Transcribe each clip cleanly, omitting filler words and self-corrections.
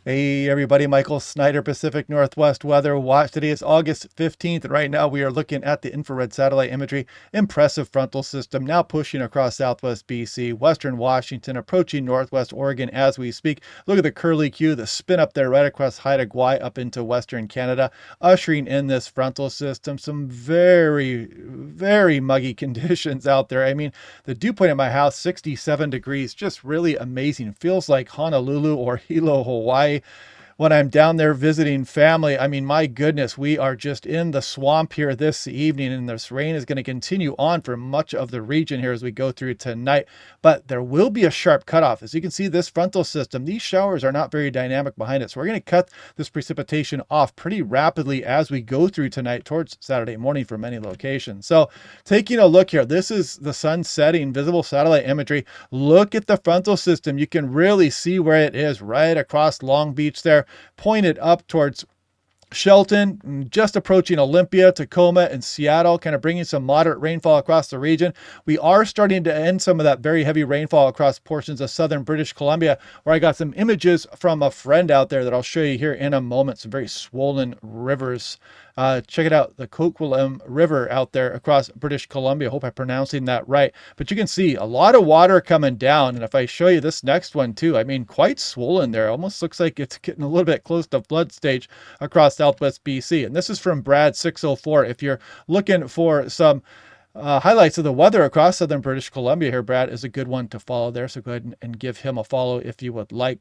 Hey everybody, Michael Snyder, Pacific Northwest weather watch. Today is August 15th, and right now we are looking at the infrared satellite imagery. Impressive frontal system now pushing across southwest BC, western Washington, approaching northwest Oregon as we speak. Look at the curly Q, the spin up there right across Haida Gwaii up into western Canada, ushering in this frontal system. Some very muggy conditions out there. I mean, the dew point at my house, 67 degrees, just really amazing. Feels like Honolulu or Hilo, Hawaii when I'm down there visiting family. I mean, my goodness, we are just in the swamp here this evening, and this rain is going to continue on for much of the region here as we go through tonight. But there will be a sharp cutoff. As you can see, this frontal system, these showers are not very dynamic behind it. So we're going to cut this precipitation off pretty rapidly as we go through tonight towards Saturday morning for many locations. So taking a look here, this is the sun setting, visible satellite imagery. Look at the frontal system. You can really see where it is right across Long Beach there, pointed up towards Shelton, just approaching Olympia, Tacoma, and Seattle, kind of bringing some moderate rainfall across the region. We are starting to end some of that very heavy rainfall across portions of southern British Columbia, where I got some images from a friend out there that I'll show you here in a moment. Some very swollen rivers. Check it out, the Coquitlam River out there across British Columbia. Hope I'm pronouncing that right. But you can see a lot of water coming down. And if I show you this next one too, I mean, quite swollen there. Almost looks like it's getting a little bit close to flood stage across southwest BC. And this is from Brad 604. If you're looking for some highlights of the weather across southern British Columbia here, Brad is a good one to follow there. So go ahead and give him a follow if you would like.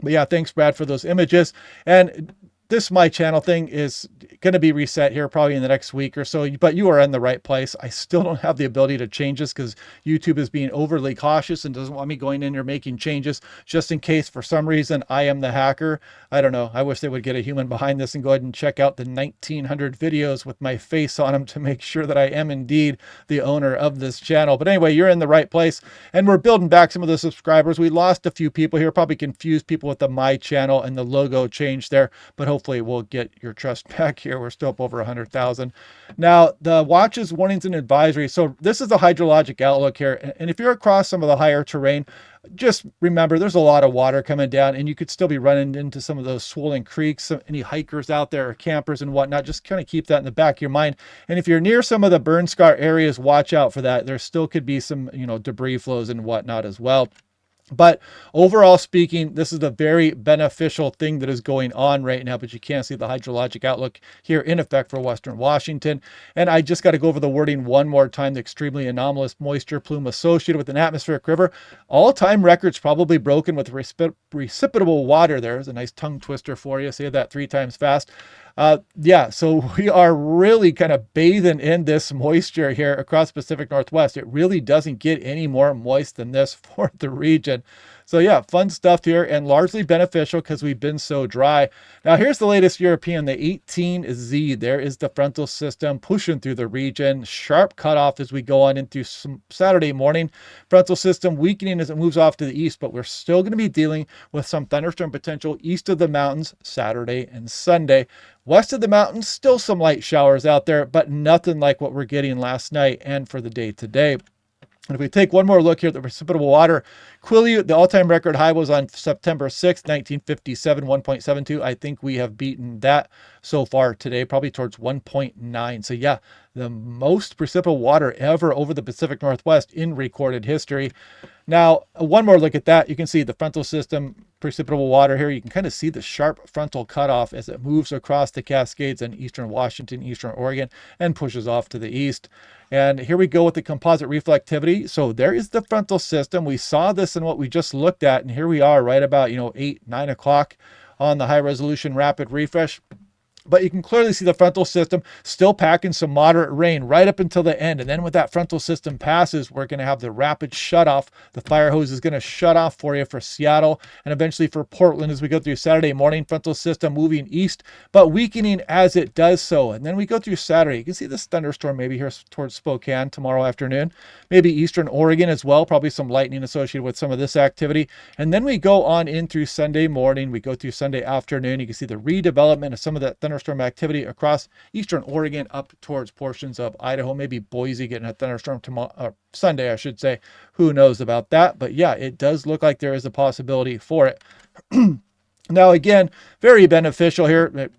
But yeah, thanks, Brad, for those images. And this My Channel thing is going to be reset here probably in the next week or so, but you are in the right place. I still don't have the ability to change this because YouTube is being overly cautious and doesn't want me going in there making changes just in case for some reason I am the hacker. I don't know. I wish they would get a human behind this and go ahead and check out the 1900 videos with my face on them to make sure that I am indeed the owner of this channel. But anyway, you're in the right place, and we're building back some of the subscribers. We lost a few people here, probably confused people with the My Channel and the logo change there, but hopefully we'll get your trust back here. We're still up over 100,000. Now, the watches, warnings, and advisories. So this is the hydrologic outlook here. And if you're across some of the higher terrain, just remember there's a lot of water coming down, and you could still be running into some of those swollen creeks. Any hikers out there or campers and whatnot, just kind of keep that in the back of your mind. And if you're near some of the burn scar areas, watch out for that. There still could be some, debris flows and whatnot as well. But overall speaking, this is a very beneficial thing that is going on right now, but you can't see the hydrologic outlook here in effect for Western Washington. And I just got to go over the wording one more time. The extremely anomalous moisture plume associated with an atmospheric river. All-time records probably broken with precipitable water. There's a nice tongue twister for you. Say that 3 times fast. So we are really kind of bathing in this moisture here across Pacific Northwest. It really doesn't get any more moist than this for the region. So yeah, fun stuff here and largely beneficial because we've been so dry. Now here's the latest European, the 18Z. There is the frontal system pushing through the region. Sharp cutoff as we go on into Saturday morning. Frontal system weakening as it moves off to the east, but we're still going to be dealing with some thunderstorm potential east of the mountains Saturday and Sunday. West of the mountains, still some light showers out there, but nothing like what we're getting last night and for the day today. And if we take one more look here at the precipitable water, Quileute, the all-time record high was on September 6th, 1957, 1.72. I think we have beaten that so far today, probably towards 1.9. So yeah, the most precipitable water ever over the Pacific Northwest in recorded history. Now, one more look at that. You can see the frontal system, precipitable water here. You can kind of see the sharp frontal cutoff as it moves across the Cascades in eastern Washington, eastern Oregon, and pushes off to the east. And here we go with the composite reflectivity. So there is the frontal system. We saw this in what we just looked at, and here we are right about 8, 9 o'clock on the high resolution rapid refresh. But you can clearly see the frontal system still packing some moderate rain right up until the end. And then when that frontal system passes, we're going to have the rapid shutoff. The fire hose is going to shut off for you for Seattle and eventually for Portland as we go through Saturday morning. Frontal system moving east, but weakening as it does so. And then we go through Saturday. You can see this thunderstorm maybe here towards Spokane tomorrow afternoon, maybe eastern Oregon as well. Probably some lightning associated with some of this activity. And then we go on in through Sunday morning. We go through Sunday afternoon. You can see the redevelopment of some of that thunderstorm activity across eastern Oregon up towards portions of Idaho, maybe Boise getting a thunderstorm tomorrow, Sunday, I should say. Who knows about that? But yeah, it does look like there is a possibility for it. Now, again, very beneficial here.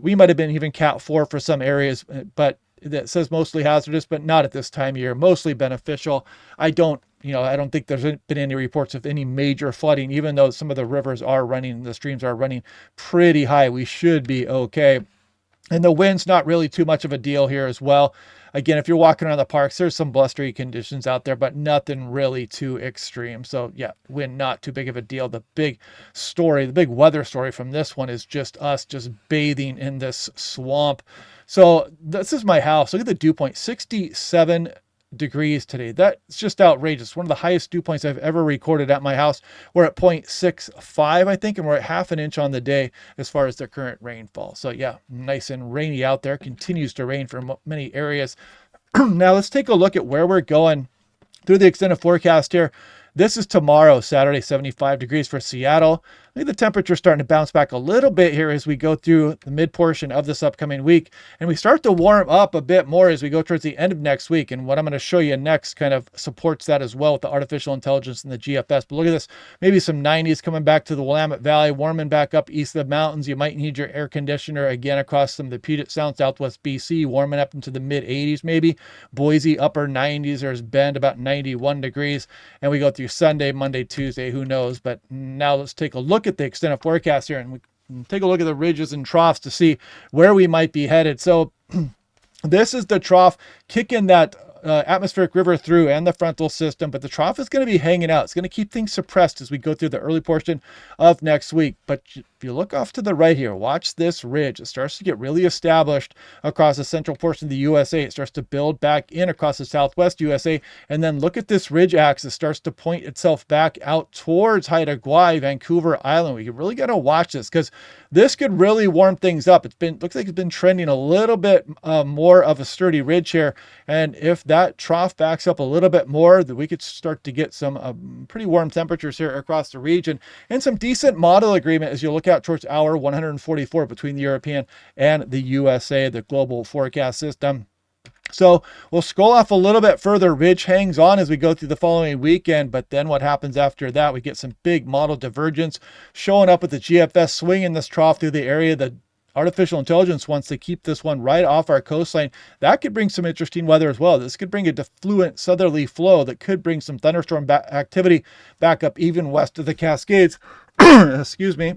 We might have been even Cat 4 for some areas, but that says mostly hazardous, but not at this time of year. Mostly beneficial. I don't think there's been any reports of any major flooding, even though some of the rivers are running, the streams are running pretty high. We should be okay. And the wind's not really too much of a deal here as well. Again, if you're walking around the parks, there's some blustery conditions out there, but nothing really too extreme. So yeah, wind not too big of a deal. The big story, the big weather story from this one is just us just bathing in this swamp. So this is my house. Look at the dew point, 67 degrees today. That's just outrageous. One of the highest dew points I've ever recorded at my house. We're at 0.65, I think, and we're at half an inch on the day as far as the current rainfall. So yeah, nice and rainy out there. Continues to rain for many areas. Now let's take a look at where we're going through the extended forecast here. This is tomorrow, Saturday, 75 degrees for Seattle. I think the temperature starting to bounce back a little bit here as we go through the mid portion of this upcoming week. And we start to warm up a bit more as we go towards the end of next week. And what I'm going to show you next kind of supports that as well with the artificial intelligence and the GFS. But look at this, maybe some 90s coming back to the Willamette Valley, warming back up east of the mountains. You might need your air conditioner again across some of the Puget Sound, Southwest BC, warming up into the mid 80s maybe. Boise, upper 90s. There's Bend, about 91 degrees. And we go through Sunday, Monday, Tuesday, who knows. But now let's take a look at the extended forecast here, and we can take a look at the ridges and troughs to see where we might be headed. So this is the trough kicking that atmospheric river through and the frontal system, but the trough is going to be hanging out. It's going to keep things suppressed as we go through the early portion of next week. But if you look off to the right here, watch this ridge. It starts to get really established across the central portion of the USA. It starts to build back in across the southwest USA. And then look at this ridge axis starts to point itself back out towards Haida Gwaii, Vancouver Island. We really got to watch this because this could really warm things up. Looks like it's been trending a little bit more of a sturdy ridge here. And if that trough backs up a little bit more, that we could start to get some pretty warm temperatures here across the region and some decent model agreement as you look out towards hour 144 between the European and the USA, the global forecast system. So we'll scroll off a little bit further. Ridge hangs on as we go through the following weekend, but then what happens after that? We get some big model divergence showing up with the GFS swinging this trough through the area. The artificial intelligence wants to keep this one right off our coastline. That could bring some interesting weather as well. This could bring a defluent southerly flow that could bring some thunderstorm activity back up even west of the Cascades. Excuse me.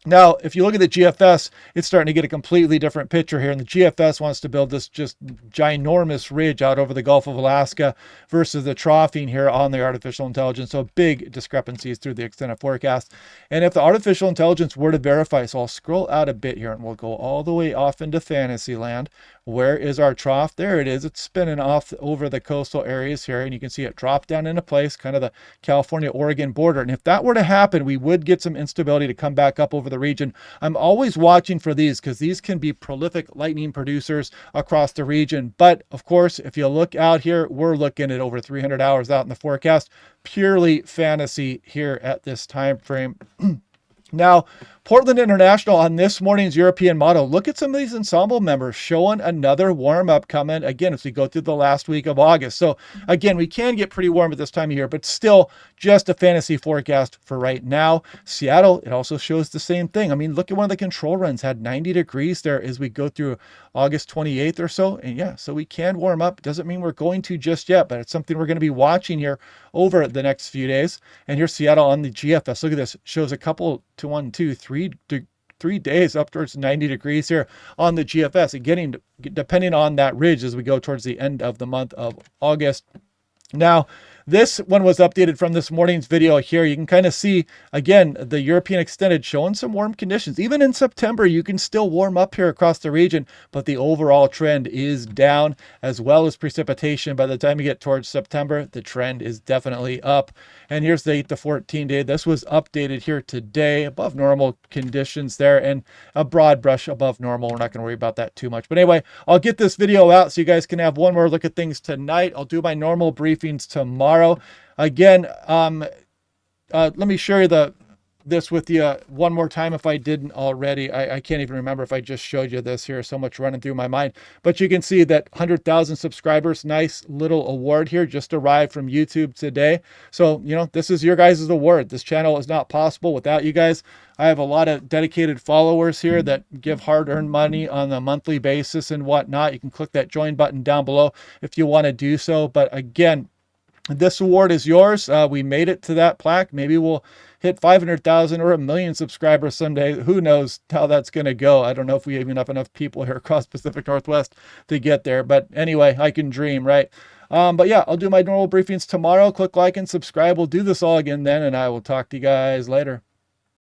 Now, if you look at the GFS, it's starting to get a completely different picture here. And the GFS wants to build this just ginormous ridge out over the Gulf of Alaska versus the troughing here on the artificial intelligence. So big discrepancies through the extended forecast. And if the artificial intelligence were to verify, so I'll scroll out a bit here and we'll go all the way off into fantasy land. Where is our trough? There it is. It's spinning off over the coastal areas here. And you can see it drop down into place, kind of the California-Oregon border. And if that were to happen, we would get some instability to come back up over the region. I'm always watching for these because these can be prolific lightning producers across the region. But of course, if you look out here, we're looking at over 300 hours out in the forecast. Purely fantasy here at this time frame. Now, Portland International on this morning's European model. Look at some of these ensemble members showing another warm up coming again as we go through the last week of August. So again, we can get pretty warm at this time of year, but still just a fantasy forecast for right now. Seattle, it also shows the same thing. I mean, look at one of the control runs had 90 degrees there as we go through August 28th or so. And yeah, so we can warm up. Doesn't mean we're going to just yet, but it's something we're going to be watching here over the next few days. And here's Seattle on the GFS. Look at this. Shows a couple to 1, 2, 3 days up towards 90 degrees here on the GFS, and getting depending on that ridge as we go towards the end of the month of August. Now, this one was updated from this morning's video here. You can kind of see, again, the European extended showing some warm conditions. Even in September, you can still warm up here across the region, but the overall trend is down, as well as precipitation. By the time you get towards September, the trend is definitely up. And here's the 8 to 14 day. This was updated here today, above normal conditions there, and a broad brush above normal. We're not going to worry about that too much. But anyway, I'll get this video out so you guys can have one more look at things tonight. I'll do my normal briefings tomorrow. Again, let me show you the this with you one more time if I didn't already. I can't even remember if I just showed you this here. So much running through my mind. But you can see that 100,000 subscribers, nice little award here, just arrived from YouTube today. So, this is your guys' award. This channel is not possible without you guys. I have a lot of dedicated followers here that give hard-earned money on a monthly basis and whatnot. You can click that join button down below if you want to do so. But again, this award is yours. We made it to that plaque. Maybe we'll hit 500,000 or 1 million subscribers someday. Who knows how that's going to go? I don't know if we even have enough people here across Pacific Northwest to get there. But anyway, I can dream, right? But yeah, I'll do my normal briefings tomorrow. Click like and subscribe. We'll do this all again then, and I will talk to you guys later.